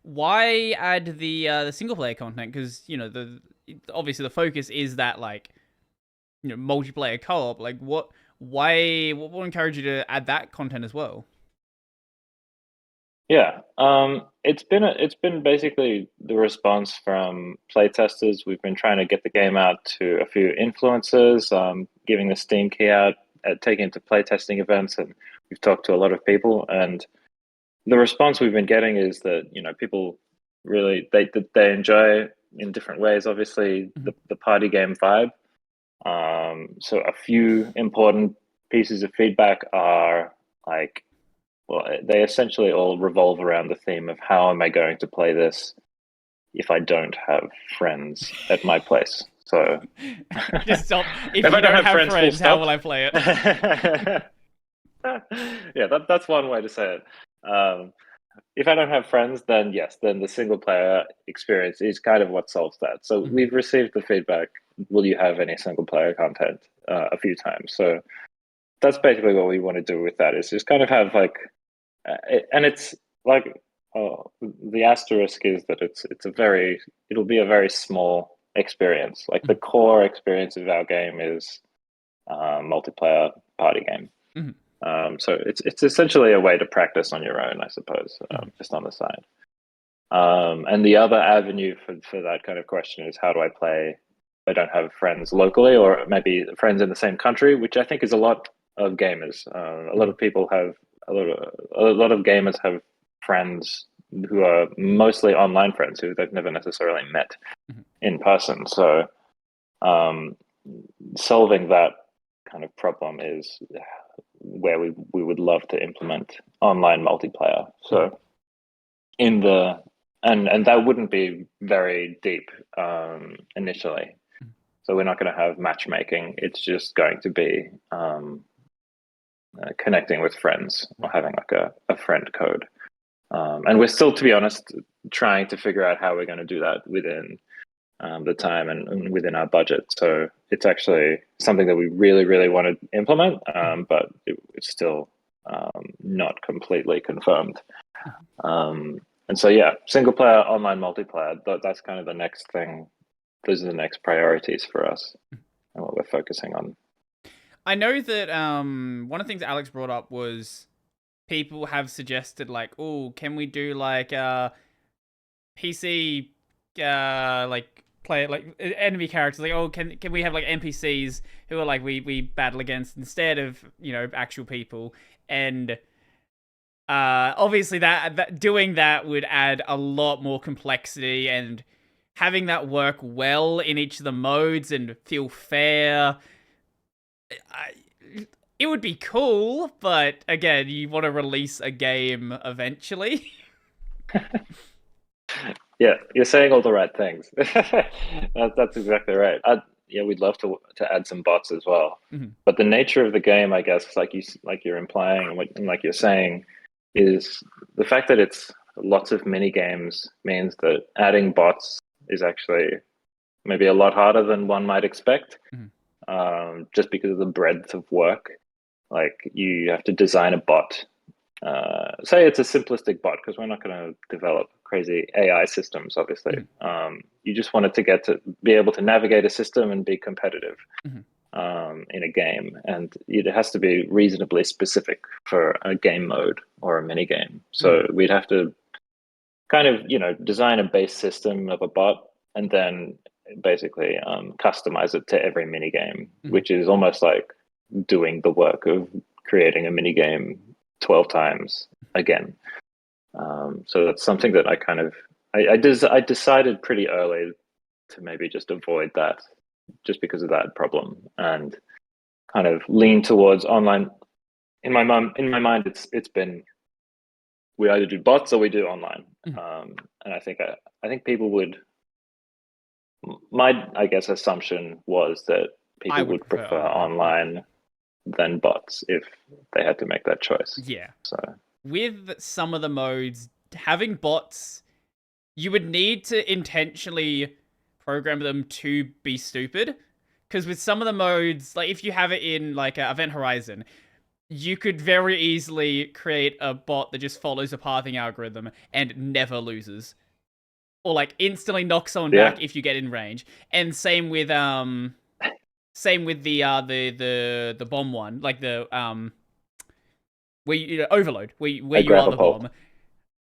why add the single player content? Because obviously the focus is that like multiplayer co-op. Like what will encourage you to add that content as well? Yeah, it's been basically the response from playtesters. We've been trying to get the game out to a few influencers, giving the Steam key out, taking it to playtesting events, and we've talked to a lot of people. And the response we've been getting is that people really they enjoy in different ways. Obviously, Mhm. the party game vibe. So a few important pieces of feedback are like, well, they essentially all revolve around the theme of how am I going to play this if I don't have friends at my place? So Just stop. If if I you don't don't have have friends, full friends, how stop. will I play it? Yeah, that's one way to say it. If I don't have friends, then yes, then the single player experience is kind of what solves that. So Mhm. we've received the feedback, will you have any single player content a few times. So that's basically what we want to do with that is just kind of have like, and it's like, the asterisk is that it'll be a very small experience. Like the Mhm. core experience of our game is multiplayer party game. Mhm. So it's essentially a way to practice on your own, I suppose, Mhm. just on the side. And the other avenue for that kind of question is how do I play? I don't have friends locally, or maybe friends in the same country, which I think is a lot of gamers. A lot Mhm. of people have a lot of gamers have friends who are mostly online friends who they've never necessarily met Mhm. in person. So um, solving that kind of problem is where we would love to implement online multiplayer. Mhm. So in the and that wouldn't be very deep initially. So we're not going to have matchmaking. It's just going to be connecting with friends or having like a friend code. And we're still, to be honest, trying to figure out how we're going to do that within the time and within our budget. So it's actually something that we really, really want to implement, Mhm. but it's still not completely confirmed. Mhm. And so, yeah, single player, online multiplayer, that's kind of the next thing. Those are the next priorities for us and what we're focusing on. I know that one of the things Alex brought up was people have suggested like, oh, can we do like PC like play like enemy characters like, oh, can we have like NPCs who are like we battle against instead of actual people. And obviously that doing that would add a lot more complexity, and having that work well in each of the modes and feel fair. I, it would be cool, but again, you want to release a game eventually. Yeah, you're saying all the right things. That's exactly right. Yeah, we'd love to add some bots as well. Mhm. But the nature of the game, I guess, like you're implying and like you're saying, is the fact that it's lots of mini games means that adding bots is actually maybe a lot harder than one might expect, Mhm. just because of the breadth of work. Like you have to design a bot. Say it's a simplistic bot because we're not going to develop crazy AI systems, obviously. Mhm. You just want it to get to be able to navigate a system and be competitive Mhm. in a game, and it has to be reasonably specific for a game mode or a mini game. Mhm. So we'd have to kind of design a base system of a bot and then basically customize it to every mini game, Mhm. which is almost like doing the work of creating a mini game 12 times again. So that's something that I kind of I decided pretty early to maybe just avoid that, just because of that problem, and kind of lean towards online. In my mind, it's been we either do bots or we do online, Mhm. and I think people would. My I guess assumption was that I people would would prefer prefer online. Yeah. online than bots if they had to make that choice. Yeah. So With some of the modes, having bots, you would need to intentionally program them to be stupid. Because with some of the modes, like if you have it in like Event Horizon, you could very easily create a bot that just follows a pathing algorithm and never loses, or like instantly knocks someone Yeah, back if you get in range. And same with the bomb one, like the where overload, where a you are grab a the pulp. bomb.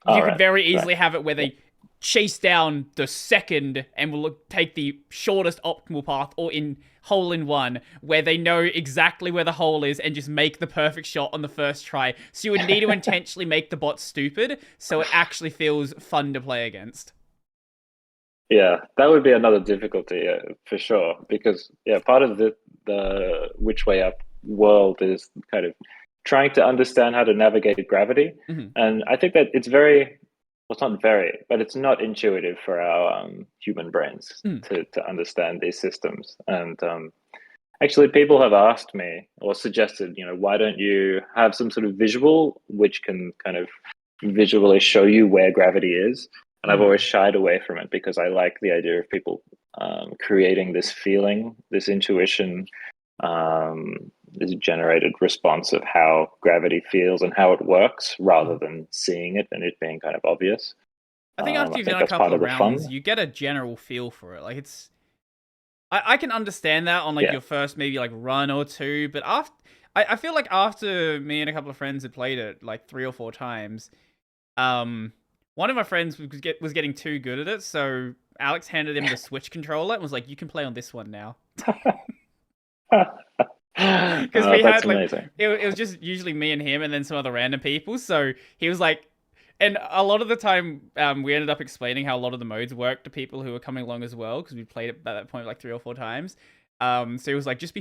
All You could right, very right. easily have it where Yeah, they chase down the second and will take the shortest optimal path, or in hole in one where they know exactly where the hole is and just make the perfect shot on the first try. So you would need to intentionally make the bot stupid so it actually feels fun to play against. yeah, that would be another difficulty for sure. Because yeah, part of the which way up world is kind of trying to understand how to navigate gravity, Mm-hmm. and I think that it's very well, it's not very, but it's not intuitive for our human brains Mm. to understand these systems. And actually, people have asked me or suggested, why don't you have some sort of visual which can kind of visually show you where gravity is? And I've always Mm. shied away from it because I like the idea of people creating this feeling, this intuition, this generated response of how gravity feels and how it works, rather Mm. than seeing it and it being kind of obvious. I think after I you've done think a that's couple part of of the rounds, fun. you get a general feel for it. Like I can understand that on like Yeah. your first maybe like run or two, but after I feel like after me and a couple of friends had played it like 3 or 4 times, um, one of my friends was getting too good at it, so Alex handed him the Switch controller and was like, "You can play on this one now." Because we That's had like amazing. it was just usually me and him, and then some other random people. So he was like, and a lot of the time, we ended up explaining how a lot of the modes work to people who were coming along as well, because we played it at that point like 3 or 4 times. So he was like, just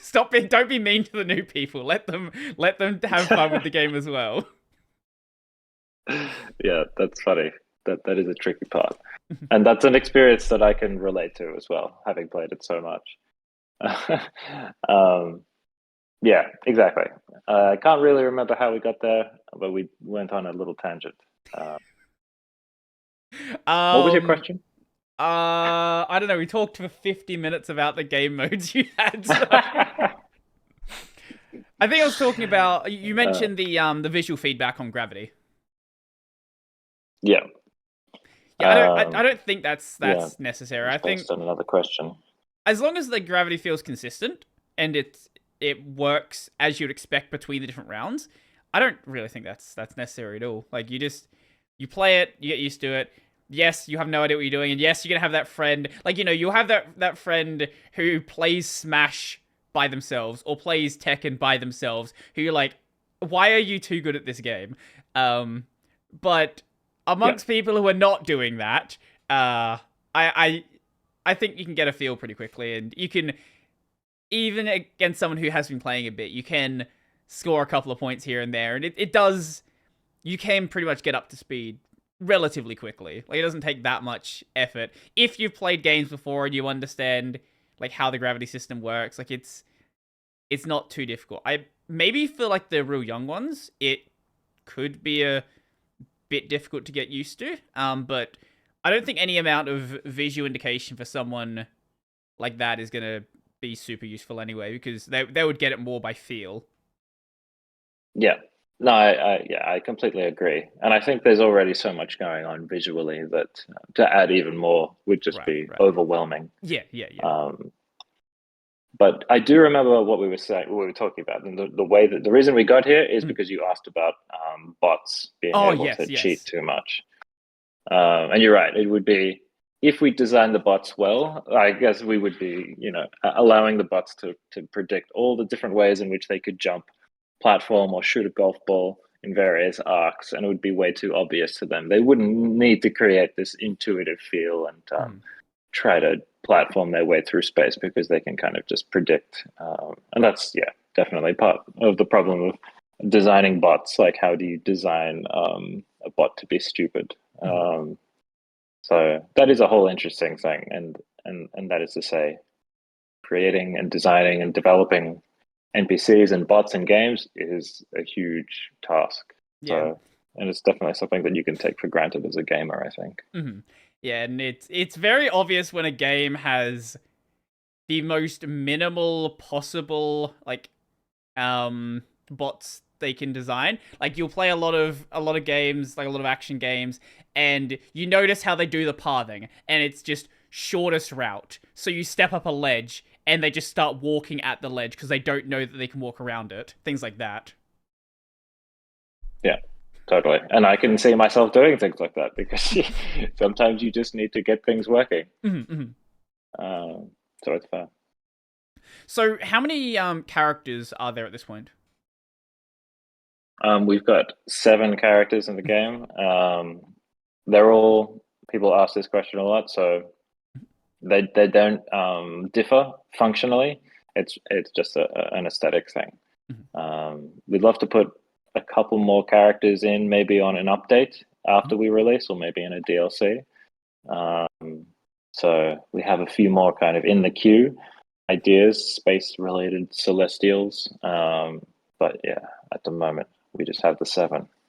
stop it, don't be mean to the new people. Let them have fun with the game as well. Yeah, that's funny. That is a tricky part, and that's an experience that I can relate to as well, having played it so much. um, yeah, exactly. I can't really remember how we got there, but we went on a little tangent. Uh, what was your Um, question? I don't know. We talked for 50 minutes about the game modes you had. So I think I was talking about. You uh, mentioned the visual feedback on gravity. yeah, Yeah, I don't think yeah. that's It necessary. was I think based on another question. as long as the gravity feels consistent and it works as you'd expect between the different rounds, I don't really think that's necessary at all. Like you play it, you get used to it. Yes, you have no idea what you're doing, and yes, you're gonna have that friend. Like you'll have that friend who plays Smash by themselves or plays Tekken by themselves. Who you're like, why are you too good at this game? But Yeah, amongst people who are not doing that, I I think you can get a feel pretty quickly, and you can, even against someone who has been playing a bit, you can score a couple of points here and there, and it does. You can pretty much get up to speed relatively quickly. Like it doesn't take that much effort if you've played games before and you understand like how the gravity system works. Like it's not too difficult. I maybe for like the real young ones, it could be a bit difficult to get used to. But I don't think any amount of visual indication for someone like that is gonna be super useful anyway, because they would get it more by feel. yeah. No, yeah, I completely agree, and I think there's already so much going on visually that to add even more would just Right, be right. overwhelming. Yeah, yeah, yeah. Um, but I do remember what we were saying, what we were talking about, and the way that the reason we got here is Mm. because you asked about bots being Oh able yes, to cheat yes. too much. And you're right. It would be if we design the bots well. I guess we would be, allowing the bots to predict all the different ways in which they could jump, platform, or shoot a golf ball in various arcs, and it would be way too obvious to them. They wouldn't need to create this intuitive feel and Mm. try to platform their way through space because they can kind of just predict. And that's definitely part of the problem of designing bots. Like, how do you design a bot to be stupid? Mm. So that is a whole interesting thing, and that is to say, creating and designing and developing NPCs and bots in games is a huge task. Yeah. So, and it's definitely something that you can take for granted as a gamer, I think. Mm. Yeah, and it's very obvious when a game has the most minimal possible like um bots they can design. Like you'll play a lot of games, like a lot of action games, and you notice how they do the pathing, and it's just shortest route. So you step up a ledge, and they just start walking at the ledge because they don't know that they can walk around it. Things like that. Yeah, totally. And I can see myself doing things like that because sometimes you just need to get things working. Mm-hmm. So it's fair. So how many characters are there at this point? We've got 7 characters in the game. They're all, people ask this question a lot, so they don't differ functionally. It's just an aesthetic thing. We'd love to put a couple more characters in, maybe on an update after we release, or maybe in a DLC. So we have a few more kind of in the queue ideas, space-related celestials. But yeah, at the moment we just have the 7.